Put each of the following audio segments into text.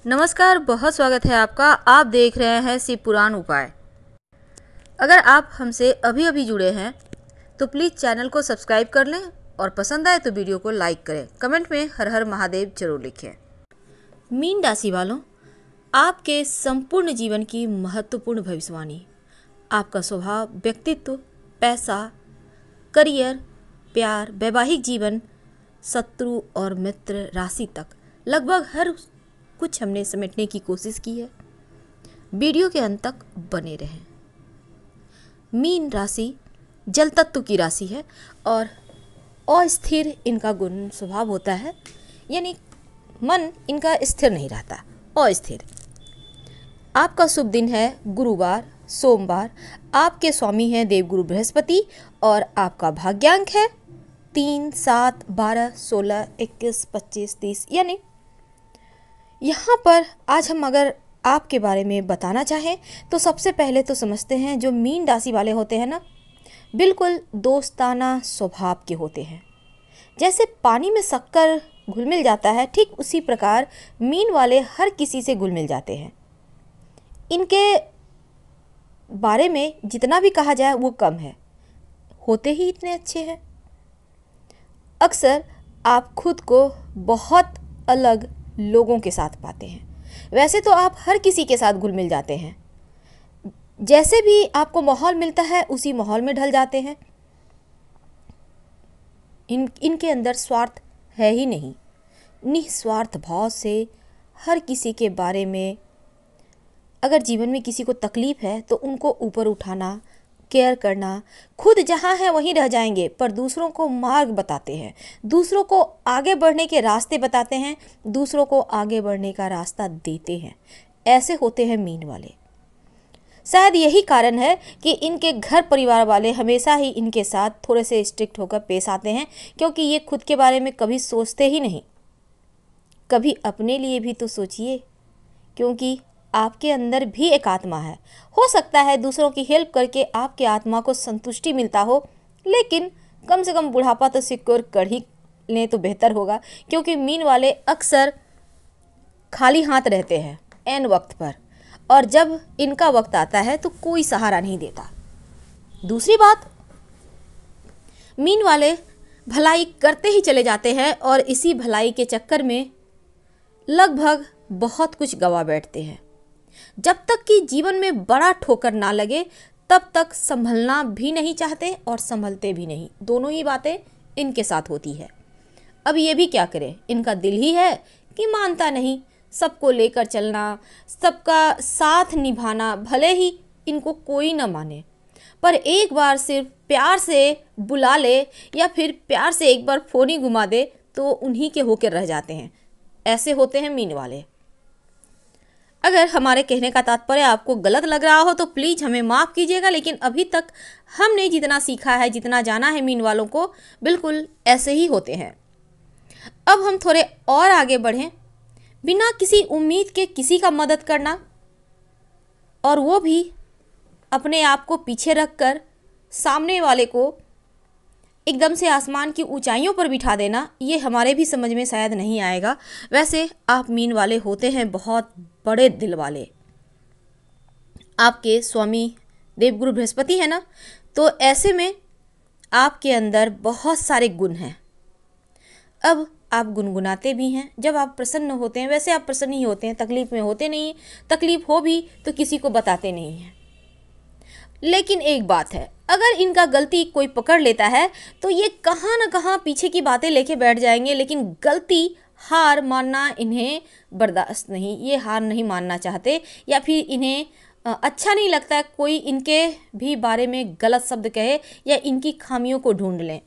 नमस्कार, बहुत स्वागत है आपका। आप देख रहे हैं शिव पुराण उपाय। अगर आप हमसे अभी अभी जुड़े हैं तो प्लीज़ चैनल को सब्सक्राइब कर लें और पसंद आए तो वीडियो को लाइक करें। कमेंट में हर हर महादेव जरूर लिखें। मीन राशि वालों, आपके संपूर्ण जीवन की महत्वपूर्ण भविष्यवाणी, आपका स्वभाव, व्यक्तित्व, पैसा, करियर, प्यार, वैवाहिक जीवन, शत्रु और मित्र राशि तक लगभग हर कुछ हमने समेटने की कोशिश की है। वीडियो के अंत तक बने रहें। मीन राशि जल तत्व की राशि है और अस्थिर इनका गुण स्वभाव होता है, यानी मन इनका स्थिर नहीं रहता, अस्थिर। आपका शुभ दिन है गुरुवार, सोमवार। आपके स्वामी हैं देवगुरु बृहस्पति और आपका भाग्यांक है 3, 7, 12, 16, 21, 25, 30। यानी यहाँ पर आज हम अगर आपके बारे में बताना चाहें तो सबसे पहले तो समझते हैं जो मीन राशि वाले होते हैं ना, बिल्कुल दोस्ताना स्वभाव के होते हैं। जैसे पानी में शक्कर घुल मिल जाता है, ठीक उसी प्रकार मीन वाले हर किसी से घुल मिल जाते हैं। इनके बारे में जितना भी कहा जाए वो कम है, होते ही इतने अच्छे हैं। अक्सर आप खुद को बहुत अलग लोगों के साथ पाते हैं। वैसे तो आप हर किसी के साथ घुल मिल जाते हैं, जैसे भी आपको माहौल मिलता है उसी माहौल में ढल जाते हैं। इनके अंदर स्वार्थ है ही नहीं। निस्वार्थ भाव से हर किसी के बारे में, अगर जीवन में किसी को तकलीफ है तो उनको ऊपर उठाना, केयर करना। खुद जहाँ है वहीं रह जाएंगे, पर दूसरों को मार्ग बताते हैं, दूसरों को आगे बढ़ने के रास्ते बताते हैं, दूसरों को आगे बढ़ने का रास्ता देते हैं। ऐसे होते हैं मीन वाले। शायद यही कारण है कि इनके घर परिवार वाले हमेशा ही इनके साथ थोड़े से स्ट्रिक्ट होकर पेश आते हैं, क्योंकि ये खुद के बारे में कभी सोचते ही नहीं। कभी अपने लिए भी तो सोचिए, क्योंकि आपके अंदर भी एक आत्मा है। हो सकता है दूसरों की हेल्प करके आपके आत्मा को संतुष्टि मिलता हो, लेकिन कम से कम बुढ़ापा तो सिक्योर कर ही लें तो बेहतर होगा, क्योंकि मीन वाले अक्सर खाली हाथ रहते हैं ऐन वक्त पर, और जब इनका वक्त आता है तो कोई सहारा नहीं देता। दूसरी बात, मीन वाले भलाई करते ही चले जाते हैं और इसी भलाई के चक्कर में लगभग बहुत कुछ गवा बैठते हैं। जब तक कि जीवन में बड़ा ठोकर ना लगे तब तक संभलना भी नहीं चाहते और संभलते भी नहीं। दोनों ही बातें इनके साथ होती है। अब ये भी क्या करें, इनका दिल ही है कि मानता नहीं। सबको लेकर चलना, सबका साथ निभाना, भले ही इनको कोई ना माने, पर एक बार सिर्फ प्यार से बुला ले या फिर प्यार से एक बार फोन ही घुमा दे तो उन्हीं के होकर रह जाते हैं। ऐसे होते हैं मीन वाले। अगर हमारे कहने का तात्पर्य आपको गलत लग रहा हो तो प्लीज़ हमें माफ़ कीजिएगा, लेकिन अभी तक हमने जितना सीखा है, जितना जाना है मीन वालों को, बिल्कुल ऐसे ही होते हैं। अब हम थोड़े और आगे बढ़ें। बिना किसी उम्मीद के किसी का मदद करना, और वो भी अपने आप को पीछे रखकर सामने वाले को एकदम से आसमान की ऊंचाइयों पर बिठा देना, ये हमारे भी समझ में शायद नहीं आएगा। वैसे आप मीन वाले होते हैं बहुत बड़े दिल वाले। आपके स्वामी देवगुरु बृहस्पति है ना, तो ऐसे में आपके अंदर बहुत सारे गुण हैं। अब आप गुनगुनाते भी हैं। जब आप प्रसन्न होते हैं, वैसे आप प्रसन्न ही होते हैं, तकलीफ में होते नहीं। तकलीफ हो भी तो किसी को बताते नहीं हैं। लेकिन एक बात है, अगर इनका गलती कोई पकड़ लेता है तो ये कहाँ ना कहाँ पीछे की बातें लेके बैठ जाएंगे, लेकिन गलती, हार मानना इन्हें बर्दाश्त नहीं। ये हार नहीं मानना चाहते, या फिर इन्हें अच्छा नहीं लगता कोई इनके भी बारे में गलत शब्द कहे या इनकी खामियों को ढूंढ लें।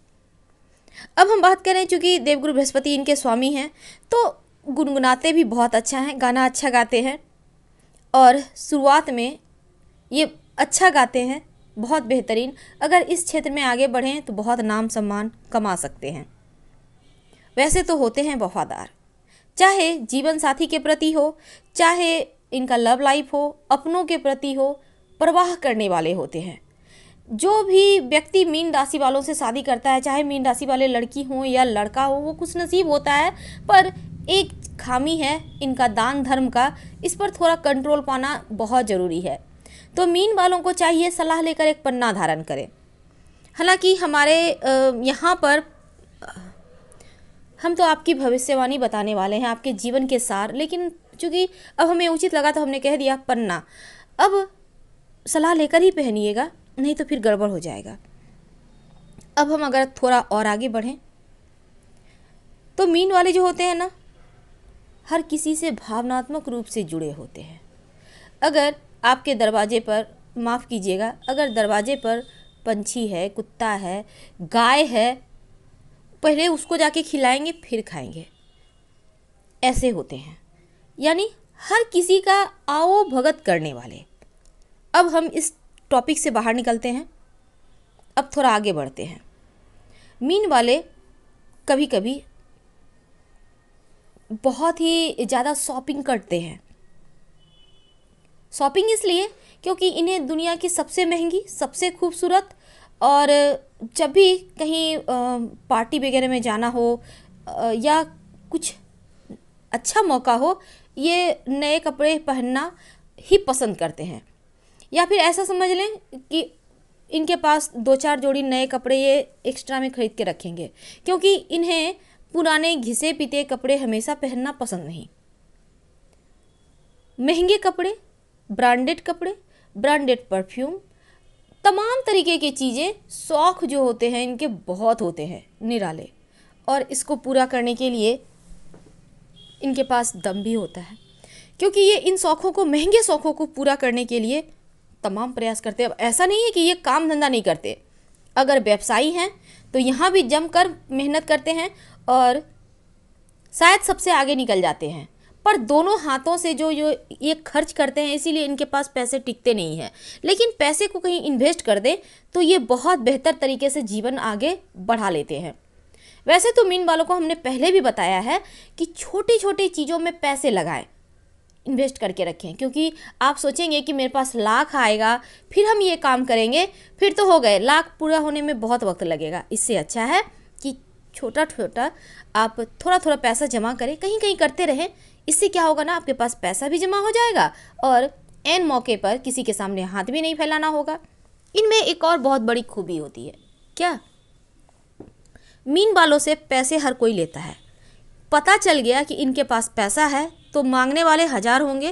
अब हम बात करें, चूँकि देवगुरु बृहस्पति इनके स्वामी हैं, तो गुनगुनाते भी बहुत अच्छा हैं, गाना अच्छा गाते हैं, और शुरुआत में ये अच्छा गाते हैं, बहुत बेहतरीन। अगर इस क्षेत्र में आगे बढ़ें तो बहुत नाम सम्मान कमा सकते हैं। वैसे तो होते हैं वफादार, चाहे जीवन साथी के प्रति हो, चाहे इनका लव लाइफ हो, अपनों के प्रति हो, परवाह करने वाले होते हैं। जो भी व्यक्ति मीन राशि वालों से शादी करता है, चाहे मीन राशि वाले लड़की हो या लड़का हो, वो खुश नसीब होता है। पर एक खामी है इनका दान धर्म का, इस पर थोड़ा कंट्रोल पाना बहुत ज़रूरी है। तो मीन वालों को चाहिए सलाह लेकर एक पन्ना धारण करें। हालांकि हमारे यहाँ पर हम तो आपकी भविष्यवाणी बताने वाले हैं, आपके जीवन के सार, लेकिन चूँकि अब हमें उचित लगा तो हमने कह दिया पन्ना। अब सलाह लेकर ही पहनिएगा, नहीं तो फिर गड़बड़ हो जाएगा। अब हम अगर थोड़ा और आगे बढ़ें तो मीन वाले जो होते हैं ना, हर किसी से भावनात्मक रूप से जुड़े होते हैं। अगर आपके दरवाजे पर, माफ़ कीजिएगा, अगर दरवाजे पर पंछी है, कुत्ता है, गाय है, पहले उसको जाके खिलाएंगे फिर खाएंगे, ऐसे होते हैं। यानी हर किसी का आओ भगत करने वाले। अब हम इस टॉपिक से बाहर निकलते हैं, अब थोड़ा आगे बढ़ते हैं। मीन वाले कभी कभी बहुत ही ज़्यादा शॉपिंग करते हैं। शॉपिंग इसलिए क्योंकि इन्हें दुनिया की सबसे महंगी, सबसे खूबसूरत, और जब भी कहीं पार्टी वगैरह में जाना हो या कुछ अच्छा मौका हो, ये नए कपड़े पहनना ही पसंद करते हैं। या फिर ऐसा समझ लें कि इनके पास 2-4 जोड़ी नए कपड़े ये एक्स्ट्रा में खरीद के रखेंगे, क्योंकि इन्हें पुराने घिसे पिटे कपड़े हमेशा पहनना पसंद नहीं। महंगे कपड़े, ब्रांडेड कपड़े, ब्रांडेड परफ्यूम, तमाम तरीके की चीज़ें, शौक़ जो होते हैं इनके बहुत होते हैं निराले, और इसको पूरा करने के लिए इनके पास दम भी होता है, क्योंकि ये इन शौक़ों को, महंगे शौक़ों को पूरा करने के लिए तमाम प्रयास करते हैं। अब ऐसा नहीं है कि ये काम धंधा नहीं करते, अगर व्यवसायी हैं तो यहाँ भी जमकर मेहनत करते हैं और शायद सबसे आगे निकल जाते हैं। पर दोनों हाथों से जो ये खर्च करते हैं, इसीलिए इनके पास पैसे टिकते नहीं हैं। लेकिन पैसे को कहीं इन्वेस्ट कर दें तो ये बहुत बेहतर तरीके से जीवन आगे बढ़ा लेते हैं। वैसे तो मीन वालों को हमने पहले भी बताया है कि छोटी छोटी चीज़ों में पैसे लगाएं, इन्वेस्ट करके रखें, क्योंकि आप सोचेंगे कि मेरे पास लाख आएगा फिर हम ये काम करेंगे, फिर तो हो गए, लाख पूरा होने में बहुत वक्त लगेगा। इससे अच्छा है कि छोटा छोटा आप थोड़ा थोड़ा पैसा जमा करें, कहीं कहीं करते रहें। इससे क्या होगा ना, आपके पास पैसा भी जमा हो जाएगा और ऐन मौके पर किसी के सामने हाथ भी नहीं फैलाना होगा। इनमें एक और बहुत बड़ी खूबी होती है। क्या? मीन वालों से पैसे हर कोई लेता है। पता चल गया कि इनके पास पैसा है तो मांगने वाले 1000 होंगे,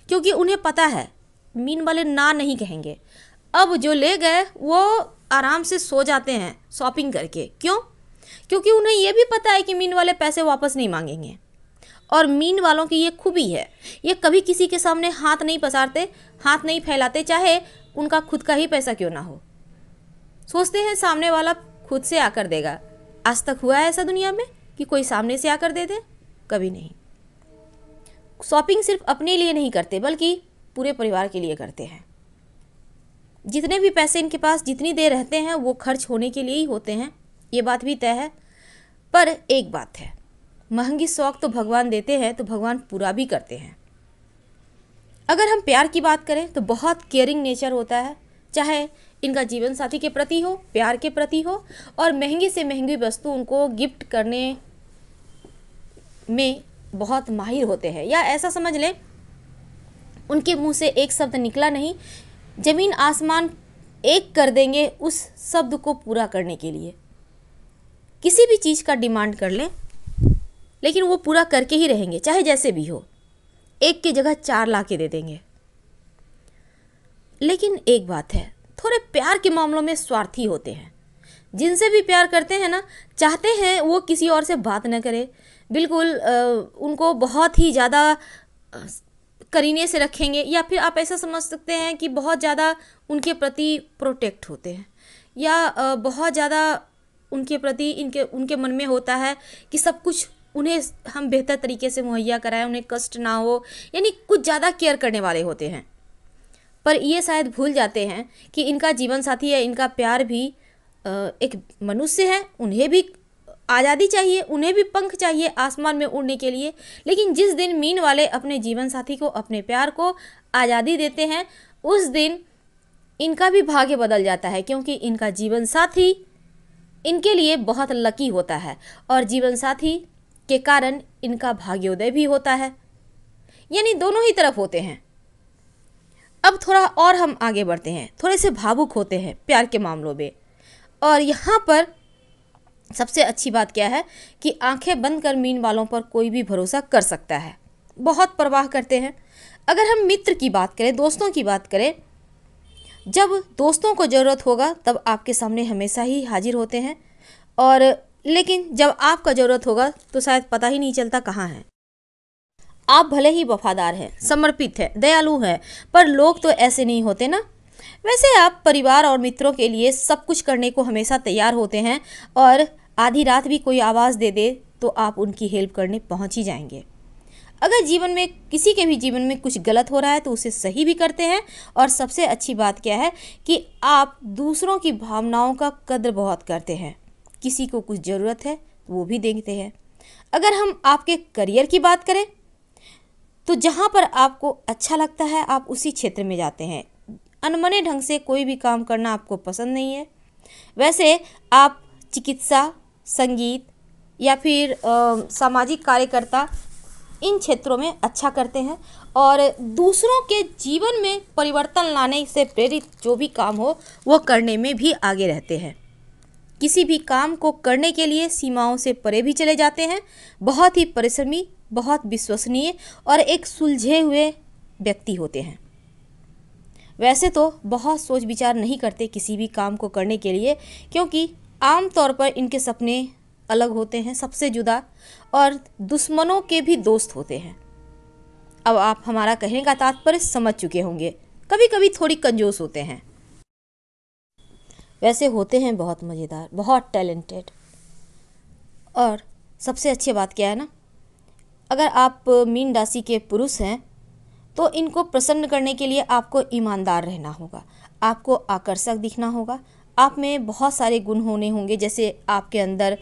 क्योंकि उन्हें पता है मीन वाले ना नहीं कहेंगे। अब जो ले गए वो आराम से सो जाते हैं शॉपिंग करके। क्यों? क्योंकि उन्हें ये भी पता है कि मीन वाले पैसे वापस नहीं मांगेंगे। और मीन वालों की ये खूबी है, ये कभी किसी के सामने हाथ नहीं पसारते, हाथ नहीं फैलाते, चाहे उनका खुद का ही पैसा क्यों ना हो। सोचते हैं सामने वाला खुद से आकर देगा। आज तक हुआ है ऐसा दुनिया में कि कोई सामने से आकर दे दे? कभी नहीं। शॉपिंग सिर्फ अपने लिए नहीं करते, बल्कि पूरे परिवार के लिए करते हैं। जितने भी पैसे इनके पास जितनी देर रहते हैं वो खर्च होने के लिए ही होते हैं, ये बात भी तय है। पर एक बात है, महंगी शौक तो भगवान देते हैं तो भगवान पूरा भी करते हैं। अगर हम प्यार की बात करें तो बहुत केयरिंग नेचर होता है, चाहे इनका जीवन साथी के प्रति हो, प्यार के प्रति हो, और महंगी से महंगी वस्तु उनको गिफ्ट करने में बहुत माहिर होते हैं। या ऐसा समझ लें, उनके मुंह से एक शब्द निकला नहीं, जमीन आसमान एक कर देंगे उस शब्द को पूरा करने के लिए। किसी भी चीज़ का डिमांड कर लें, लेकिन वो पूरा करके ही रहेंगे, चाहे जैसे भी हो। एक की जगह 4 ला के दे देंगे। लेकिन एक बात है, थोड़े प्यार के मामलों में स्वार्थी होते हैं। जिनसे भी प्यार करते हैं ना, चाहते हैं वो किसी और से बात न करे, बिल्कुल उनको बहुत ही ज़्यादा करीने से रखेंगे। या फिर आप ऐसा समझ सकते हैं कि बहुत ज़्यादा उनके प्रति प्रोटेक्ट होते हैं, या बहुत ज़्यादा उनके प्रति उनके मन में होता है कि सब कुछ उन्हें हम बेहतर तरीके से मुहैया कराएं, उन्हें कष्ट ना हो, यानी कुछ ज़्यादा केयर करने वाले होते हैं। पर ये शायद भूल जाते हैं कि इनका जीवन साथी है, इनका प्यार भी एक मनुष्य है, उन्हें भी आज़ादी चाहिए, उन्हें भी पंख चाहिए आसमान में उड़ने के लिए। लेकिन जिस दिन मीन वाले अपने जीवन साथी को, अपने प्यार को आज़ादी देते हैं, उस दिन इनका भी भाग्य बदल जाता है, क्योंकि इनका जीवन साथी इनके लिए बहुत लकी होता है। और जीवन साथी के कारण इनका भाग्योदय भी होता है, यानी दोनों ही तरफ होते हैं। अब थोड़ा और हम आगे बढ़ते हैं, थोड़े से भावुक होते हैं प्यार के मामलों में। और यहाँ पर सबसे अच्छी बात क्या है कि आंखें बंद कर मीन वालों पर कोई भी भरोसा कर सकता है, बहुत परवाह करते हैं। अगर हम मित्र की बात करें, दोस्तों की बात करें, जब दोस्तों को ज़रूरत होगा तब आपके सामने हमेशा ही हाजिर होते हैं, और लेकिन जब आपका ज़रूरत होगा तो शायद पता ही नहीं चलता कहाँ है। आप भले ही वफादार हैं, समर्पित हैं, दयालु हैं, पर लोग तो ऐसे नहीं होते ना। वैसे आप परिवार और मित्रों के लिए सब कुछ करने को हमेशा तैयार होते हैं, और आधी रात भी कोई आवाज़ दे दे तो आप उनकी हेल्प करने पहुंच ही जाएंगे। अगर जीवन में किसी के भी जीवन में कुछ गलत हो रहा है तो उसे सही भी करते हैं। और सबसे अच्छी बात क्या है कि आप दूसरों की भावनाओं का कद्र बहुत करते हैं। किसी को कुछ ज़रूरत है वो भी देखते हैं। अगर हम आपके करियर की बात करें तो जहाँ पर आपको अच्छा लगता है आप उसी क्षेत्र में जाते हैं। अनमने ढंग से कोई भी काम करना आपको पसंद नहीं है। वैसे आप चिकित्सा, संगीत या फिर सामाजिक कार्यकर्ता, इन क्षेत्रों में अच्छा करते हैं, और दूसरों के जीवन में परिवर्तन लाने से प्रेरित जो भी काम हो वो करने में भी आगे रहते हैं। किसी भी काम को करने के लिए सीमाओं से परे भी चले जाते हैं। बहुत ही परिश्रमी, बहुत विश्वसनीय और एक सुलझे हुए व्यक्ति होते हैं। वैसे तो बहुत सोच विचार नहीं करते किसी भी काम को करने के लिए, क्योंकि आमतौर पर इनके सपने अलग होते हैं, सबसे जुदा, और दुश्मनों के भी दोस्त होते हैं। अब आप हमारा कहने का तात्पर्य समझ चुके होंगे। कभी कभी थोड़ी कंजूस होते हैं, वैसे होते हैं बहुत मज़ेदार, बहुत टैलेंटेड। और सबसे अच्छी बात क्या है ना, अगर आप मीन राशि के पुरुष हैं तो इनको प्रसन्न करने के लिए आपको ईमानदार रहना होगा, आपको आकर्षक दिखना होगा, आप में बहुत सारे गुण होने होंगे, जैसे आपके अंदर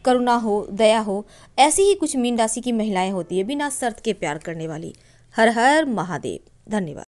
करुणा हो, दया हो। ऐसी ही कुछ मीन राशि की महिलाएं होती है बिना शर्त के प्यार करने वाली। हर हर महादेव। धन्यवाद।